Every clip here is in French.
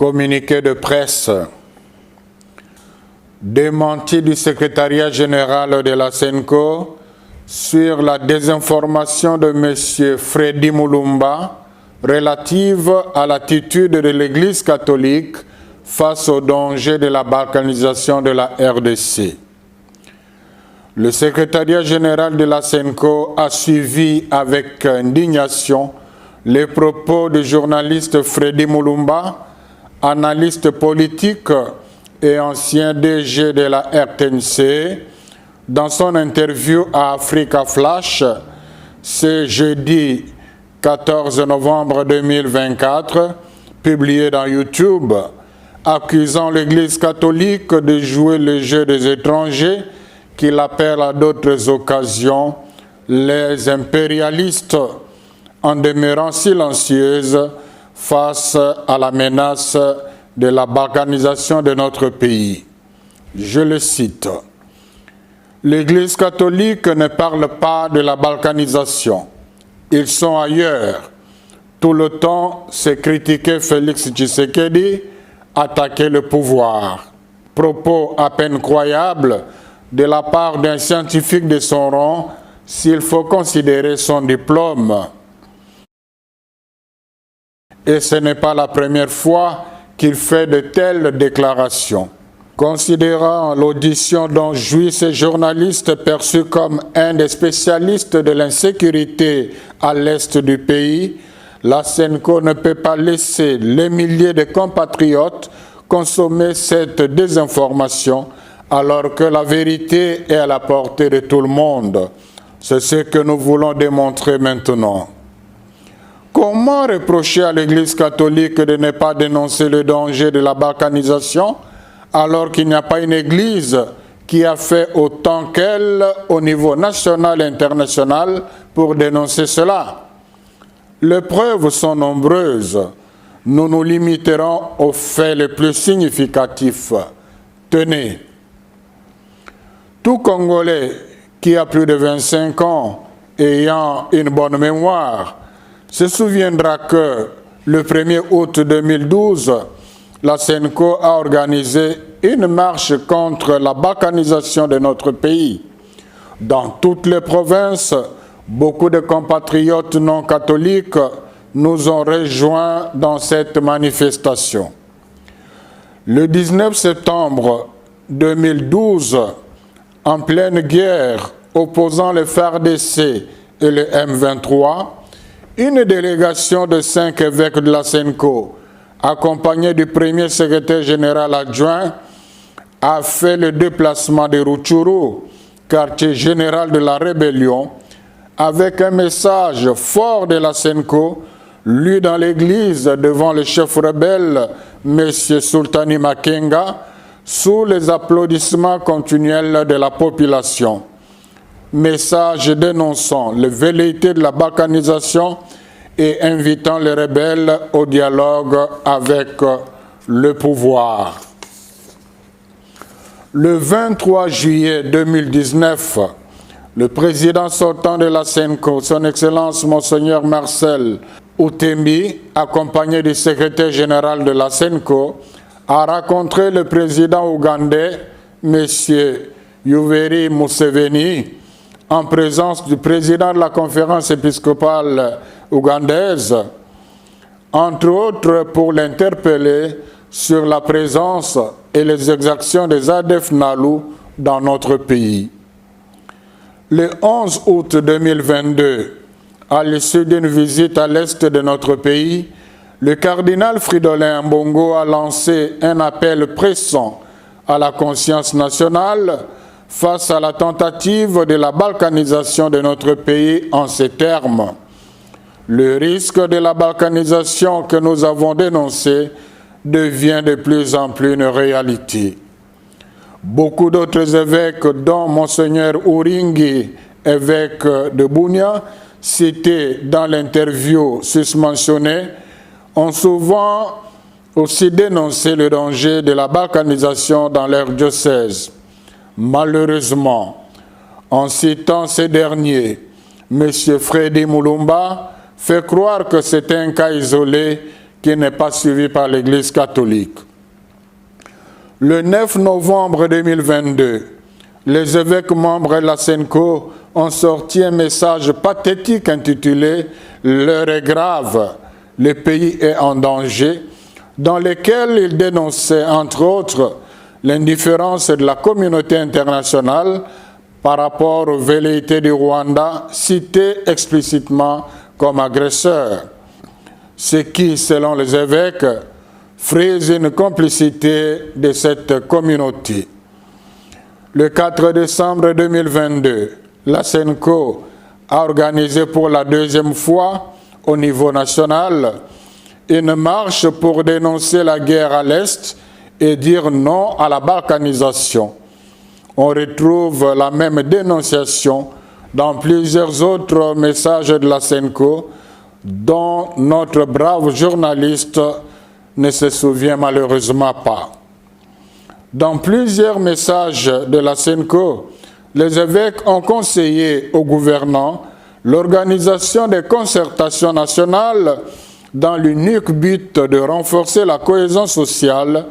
Communiqué de presse. Démenti du secrétariat général de la SENCO sur la désinformation de M. Freddy Mulumba relative à l'attitude de l'Église catholique face au danger de la balkanisation de la RDC. Le secrétariat général de la SENCO a suivi avec indignation les propos du journaliste Freddy Mulumba, analyste politique et ancien DG de la RTNC, dans son interview à Africa Flash, ce jeudi 14 novembre 2024, publié dans YouTube, accusant l'Église catholique de jouer le jeu des étrangers qu'il appelle à d'autres occasions les impérialistes, en demeurant silencieuse face à la menace de la balkanisation de notre pays. Je le cite. L'Église catholique ne parle pas de la balkanisation. Ils sont ailleurs. Tout le temps, c'est critiquer Félix Tshisekedi, attaquer le pouvoir. Propos à peine croyables de la part d'un scientifique de son rang, s'il faut considérer son diplôme. Et ce n'est pas la première fois qu'il fait de telles déclarations. Considérant l'audition dont jouit ce journaliste perçu comme un des spécialistes de l'insécurité à l'est du pays, la SENCO ne peut pas laisser les milliers de compatriotes consommer cette désinformation alors que la vérité est à la portée de tout le monde. C'est ce que nous voulons démontrer maintenant. Comment reprocher à l'Église catholique de ne pas dénoncer le danger de la balkanisation alors qu'il n'y a pas une Église qui a fait autant qu'elle au niveau national et international pour dénoncer cela? Les preuves sont nombreuses. Nous nous limiterons aux faits les plus significatifs. Tenez, tout Congolais qui a plus de 25 ans ayant une bonne mémoire se souviendra que le 1er août 2012, la SENCO a organisé une marche contre la balkanisation de notre pays. Dans toutes les provinces, beaucoup de compatriotes non catholiques nous ont rejoints dans cette manifestation. Le 19 septembre 2012, en pleine guerre opposant le FARDC et le M23, une délégation de 5 évêques de la SENCO, accompagnée du premier secrétaire général adjoint, a fait le déplacement de Rutshuru, quartier général de la rébellion, avec un message fort de la SENCO, lu dans l'église devant le chef rebelle, M. Sultani Makenga, sous les applaudissements continuels de la population. Message dénonçant les velléités de la balkanisation et invitant les rebelles au dialogue avec le pouvoir. Le 23 juillet 2019, le président sortant de la SENCO, son Excellence Monseigneur Marcel Outembi, accompagné du secrétaire général de la SENCO, a rencontré le président ougandais, M. Yoweri Museveni, en présence du président de la conférence épiscopale ougandaise, entre autres pour l'interpeller sur la présence et les exactions des ADF NALU dans notre pays. Le 11 août 2022, à l'issue d'une visite à l'est de notre pays, le cardinal Fridolin Ambongo a lancé un appel pressant à la conscience nationale face à la tentative de la balkanisation de notre pays en ces termes. Le risque de la balkanisation que nous avons dénoncé devient de plus en plus une réalité. Beaucoup d'autres évêques, dont Monseigneur Uringi, évêque de Bunia, cité dans l'interview susmentionnée, ont souvent aussi dénoncé le danger de la balkanisation dans leur diocèse. Malheureusement, en citant ces derniers, M. Freddy Mulumba fait croire que c'est un cas isolé qui n'est pas suivi par l'Église catholique. Le 9 novembre 2022, les évêques membres de la SENCO ont sorti un message pathétique intitulé « L'heure est grave, le pays est en danger », dans lequel ils dénonçaient, entre autres, l'indifférence de la communauté internationale par rapport aux velléités du Rwanda, cité explicitement comme agresseur, ce qui, selon les évêques, frise une complicité de cette communauté. Le 4 décembre 2022, la SENCO a organisé pour la deuxième fois au niveau national une marche pour dénoncer la guerre à l'Est et dire non à la balkanisation. On retrouve la même dénonciation dans plusieurs autres messages de la SENCO dont notre brave journaliste ne se souvient malheureusement pas. Dans plusieurs messages de la SENCO, les évêques ont conseillé aux gouvernants l'organisation des concertations nationales dans l'unique but de renforcer la cohésion sociale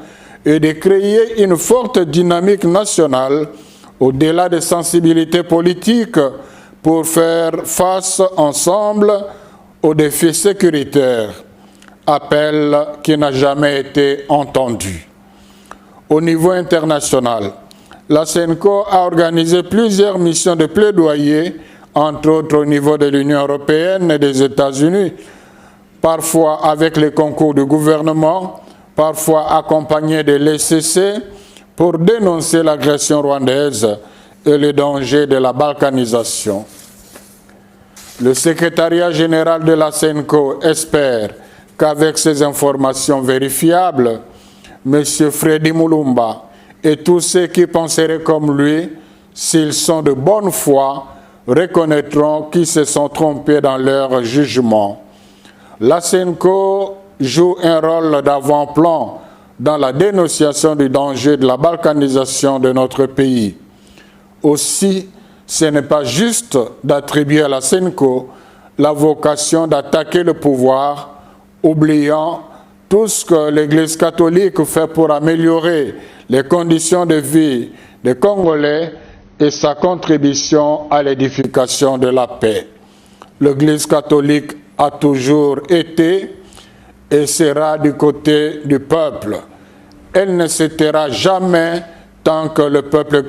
et de créer une forte dynamique nationale au-delà des sensibilités politiques pour faire face ensemble aux défis sécuritaires, appel qui n'a jamais été entendu. Au niveau international, la SENCO a organisé plusieurs missions de plaidoyer, entre autres au niveau de l'Union européenne et des États-Unis, parfois avec le concours du gouvernement, parfois accompagné de l'ECC, pour dénoncer l'agression rwandaise et les dangers de la balkanisation. Le secrétariat général de la SENCO espère qu'avec ces informations vérifiables, M. Freddy Mulumba et tous ceux qui penseraient comme lui, s'ils sont de bonne foi, reconnaîtront qu'ils se sont trompés dans leur jugement. La SENCO joue un rôle d'avant-plan dans la dénonciation du danger de la balkanisation de notre pays. Aussi, ce n'est pas juste d'attribuer à la SENCO la vocation d'attaquer le pouvoir, oubliant tout ce que l'Église catholique fait pour améliorer les conditions de vie des Congolais et sa contribution à l'édification de la paix. L'Église catholique a toujours été et sera du côté du peuple. Elle ne se taira jamais tant que le peuple